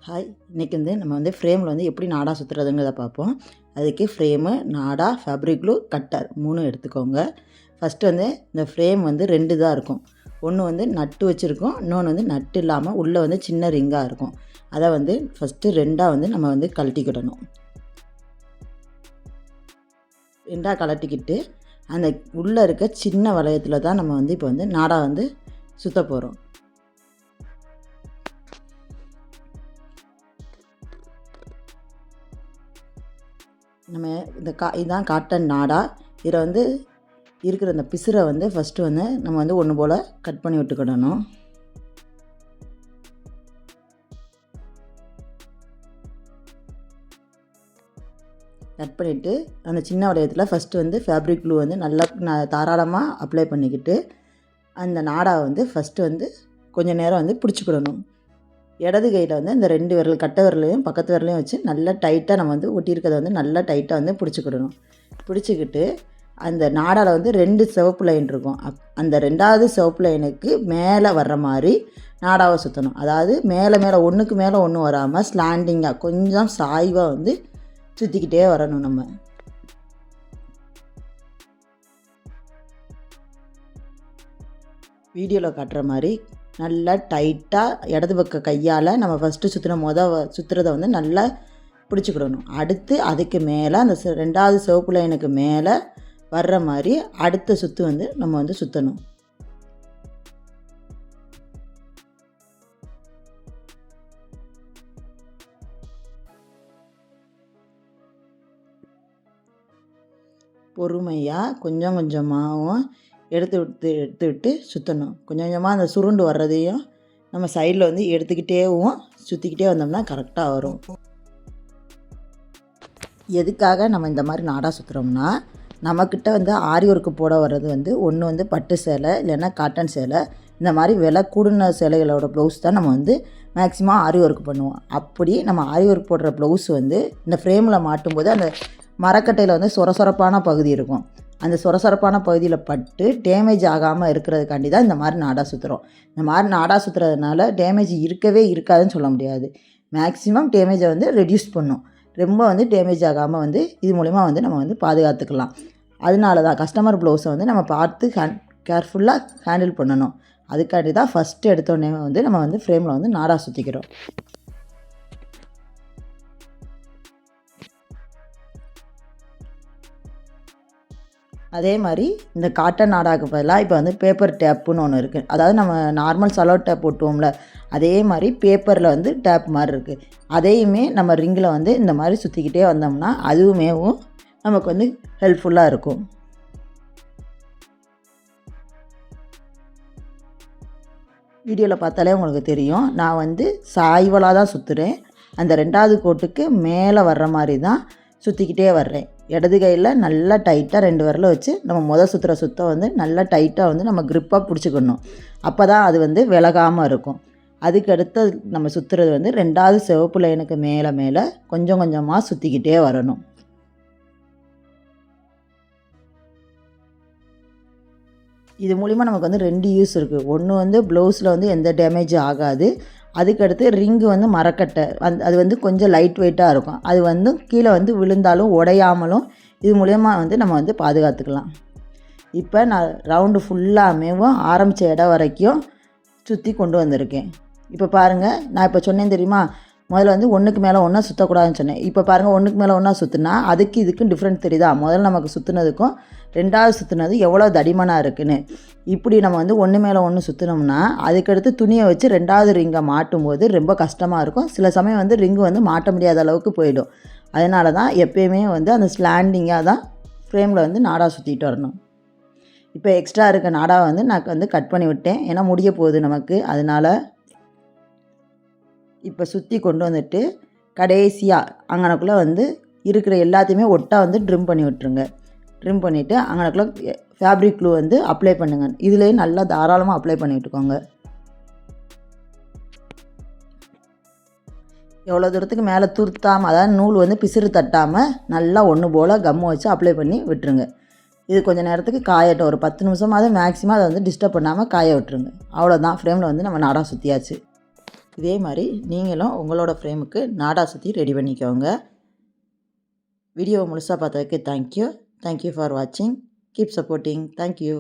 Hi, இன்றைக்கி நம்ம ஃப்ரேமில் எப்படி நாடா சுற்றுறதுங்கிறத பார்ப்போம். அதுக்கு ஃப்ரேமு, நாடா, ஃபேப்ரிக் க்ளூ, கட்டர் 3 எடுத்துக்கோங்க. ஃபஸ்ட்டு இந்த ஃப்ரேம் 2 தான் இருக்கும். ஒன்று நட்டு வச்சுருக்கோம், இன்னொன்று நட்டு இல்லாமல் உள்ளே சின்ன ரிங்காக இருக்கும். அதை ஃபஸ்ட்டு 2ஆக நம்ம கழட்டிக்கிடணும். 2ஆக கழட்டிக்கிட்டு அந்த உள்ளே இருக்க சின்ன வளையத்தில் தான் நம்ம இப்போ நாடா சுற்ற போகிறோம். நம்ம இதுதான் காட்டன் நாடா. இதில் இருக்கிற அந்த பிசுரை ஃபஸ்ட்டு நம்ம ஒன்று போல் கட் பண்ணி விட்டுக்கிடணும். கட் பண்ணிவிட்டு அந்த சின்ன வளையத்தில் ஃபஸ்ட்டு ஃபேப்ரிக் க்ளூ நல்லா தாராளமாக அப்ளை பண்ணிக்கிட்டு அந்த நாடா ஃபஸ்ட்டு கொஞ்சம் நேரம் பிடிச்சிக்கிடணும். இடது கையில் இந்த 2 விரல் கட்டை விரலையும் பக்கத்து விரலையும் வச்சு நல்லா டைட்டாக நம்ம ஒட்டியிருக்கிறத நல்லா டைட்டாக பிடிச்சிக்கிடணும். பிடிச்சிக்கிட்டு அந்த நாடாவில் 2 சிவப்பு லைன் இருக்கும். அந்த 2வது சிவப்பு லைனுக்கு மேலே வர்ற மாதிரி நாடாவை சுற்றணும். அதாவது மேலே ஒன்றுக்கு மேலே ஒன்று வராமல் ஸ்லாண்டிங்காக கொஞ்சம் சாய்வாக சுற்றிக்கிட்டே வரணும். நம்ம வீடியோவில் காட்டுற மாதிரி நல்லா டைட்டாக இடது பக்க கையால் நம்ம ஃபஸ்ட்டு சுற்றுறதை நல்லா பிடிச்சிக்கிடணும். அடுத்து அதுக்கு மேலே அந்த 2வது சிவப்பு லைனுக்கு மேலே வர்ற மாதிரி அடுத்த சுற்று நம்ம சுற்றணும். பொறுமையாக கொஞ்சம் கொஞ்சமாகவும் எடுத்து விட்டு சுற்றணும். கொஞ்சம் கொஞ்சமாக அந்த சுருண்டு வர்றதையும் நம்ம சைடில் எடுத்துக்கிட்டேவும் சுற்றிக்கிட்டே வந்தோம்னா கரெக்டாக வரும். எதுக்காக நம்ம இந்த மாதிரி நாடா சுற்றுறோம்னா, நம்மக்கிட்ட ஆரி ஒர்க்கு போட வர்றது ஒன்று பட்டு சேலை இல்லைன்னா காட்டன் சேலை, இந்த மாதிரி விலை கூடுன சேலைகளோட ப்ளவுஸ் தான் நம்ம மேக்ஸிமம் ஆரி ஒர்க் பண்ணுவோம். அப்படி நம்ம ஆரி ஒர்க் போடுற ப்ளவுஸ் இந்த ஃப்ரேமில் மாட்டும்போது அந்த மரக்கட்டையில் சொரசொரப்பான பகுதி இருக்கும். அந்த சொரசொரப்பான பகுதியில் பட்டு டேமேஜ் ஆகாமல் இருக்கிறதுக்காண்டி தான் இந்த மாதிரி நாடா சுற்றுறோம். இந்த மாதிரி நாடா சுற்றுறதுனால டேமேஜ் இருக்கவே இருக்காதுன்னு சொல்ல முடியாது. மேக்ஸிமம் டேமேஜை ரெடியூஸ் பண்ணும். ரொம்ப டேமேஜ் ஆகாமல் இது மூலிமா நம்ம பாதுகாத்துக்கலாம். அதனால தான் கஸ்டமர் ப்ளவுஸை நம்ம பார்த்து கேர்ஃபுல்லாக ஹேண்டில் பண்ணணும். அதுக்காண்டி தான் ஃபஸ்ட்டு எடுத்தோடனே நம்ம ஃப்ரேமில் நாடா சுற்றிக்கிறோம். அதே மாதிரி இந்த காட்டன் நாடாவுக்கு பதிலாக இப்போ பேப்பர் டேப்புன்னு ஒன்று இருக்குது. அதாவது நம்ம நார்மல் சலோ டேப் ஒட்டுவோம்ல, அதே மாதிரி பேப்பரில் டேப் மாதிரி இருக்குது. அதையுமே நம்ம ரிங்கில் இந்த மாதிரி சுற்றிக்கிட்டே வந்தோம்னா அதுவுமே நமக்கு ஹெல்ப்ஃபுல்லாக இருக்கும். வீடியோவில் பார்த்தாலே உங்களுக்கு தெரியும், நான் சாய்வலாக தான் சுற்றுறேன். அந்த 2வது கோட்டுக்கு மேலே வர்ற மாதிரி தான் சுற்றிக்கிட்டே வர்றேன். இடது கையில் நல்லா டைட்டாக 2 விரலை வச்சு நம்ம சுற்ற நல்லா டைட்டாக நம்ம க்ரிப்பாக பிடிச்சிக்கணும். அப்போ தான் அது விலகாமல் இருக்கும். அதுக்கடுத்து நம்ம சுற்றுறது 2வது சிவப்பு லைனுக்கு மேலே கொஞ்சம் கொஞ்சமாக சுற்றிக்கிட்டே வரணும். இது மூலிமா நமக்கு 2 யூஸ் இருக்குது. ஒன்று ப்ளவுஸில் எந்த டேமேஜும் ஆகாது. அதுக்கடுத்து ரிங்கு மரக்கட்டை அது கொஞ்சம் லைட் வெயிட்டாக இருக்கும். அது கீழே விழுந்தாலும் உடையாமலும் இது மூலயமா நம்ம பாதுகாத்துக்கலாம். இப்போ நான் ரவுண்டு ஃபுல்லாமேவும் ஆரம்பித்த இடம் வரைக்கும் சுற்றி கொண்டு வந்திருக்கேன். இப்போ பாருங்கள், நான் இப்போ சொன்னேன் தெரியுமா, முதல்ல ஒன்றுக்கு மேலே ஒன்றா சுற்றக்கூடாதுன்னு சொன்னேன். இப்போ பாருங்கள், ஒன்றுக்கு மேலே ஒன்றா சுற்றுனா அதுக்கு இதுக்கும் டிஃப்ரெண்ட் தெரியுதா? முதல்ல நமக்கு சுற்றுனதுக்கும் 2வது சுற்றுனது எவ்வளோ தடிமனாக இருக்குன்னு. இப்படி நம்ம ஒன்று மேலே ஒன்று சுற்றினோம்னா அதுக்கடுத்து துணியை வச்சு 2வது ரிங்கை மாட்டும்போது ரொம்ப கஷ்டமாக இருக்கும். சில சமயம் ரிங்கு மாட்ட முடியாத அளவுக்கு போயிடும். அதனால தான் எப்பயுமே அந்த ஸ்லாண்டிங்காக தான் ஃப்ரேமில் நாடா சுற்றிட்டு வரணும். இப்போ எக்ஸ்ட்ரா இருக்க நாடாவை நான் கட் பண்ணி விட்டேன். ஏன்னா முடிய போகுது நமக்கு. அதனால் இப்போ சுற்றி கொண்டு வந்துட்டு கடைசியாக அங்கனக்குள்ளே இருக்கிற எல்லாத்தையுமே ஒட்டாக ட்ரிம் பண்ணி விட்டுருங்க. ட்ரிம் பண்ணிவிட்டு அங்கனக்குள்ளே ஃபேப்ரிக் க்ளூ அப்ளை பண்ணுங்கள். இதுலேயும் நல்லா தாராளமாக அப்ளை பண்ணி விட்டுக்கோங்க. எவ்வளோ தூரத்துக்கு மேலே துருத்தாமல், அதாவது நூல் பிசிறு தட்டாமல் நல்லா ஒன்று போல் கம்மு வச்சு அப்ளை பண்ணி விட்டுருங்க. இது கொஞ்சம் நேரத்துக்கு காயட்டும். ஒரு 10 நிமிஷமாவது மேக்ஸிமம் அதை டிஸ்டர்ப் பண்ணாமல் காய விட்டுருங்க. அவ்வளோதான், ஃப்ரேமில் நம்ம நாடா சுற்றியாச்சு. இதே மாதிரி நீங்களும் உங்களோட ஃப்ரேமுக்கு நாடா சுற்றி ரெடி பண்ணிக்கோங்க. வீடியோவை முழுசாக பார்த்ததுக்கு தேங்க்யூ ஃபார் வாட்சிங். Keep supporting. தேங்க்யூ.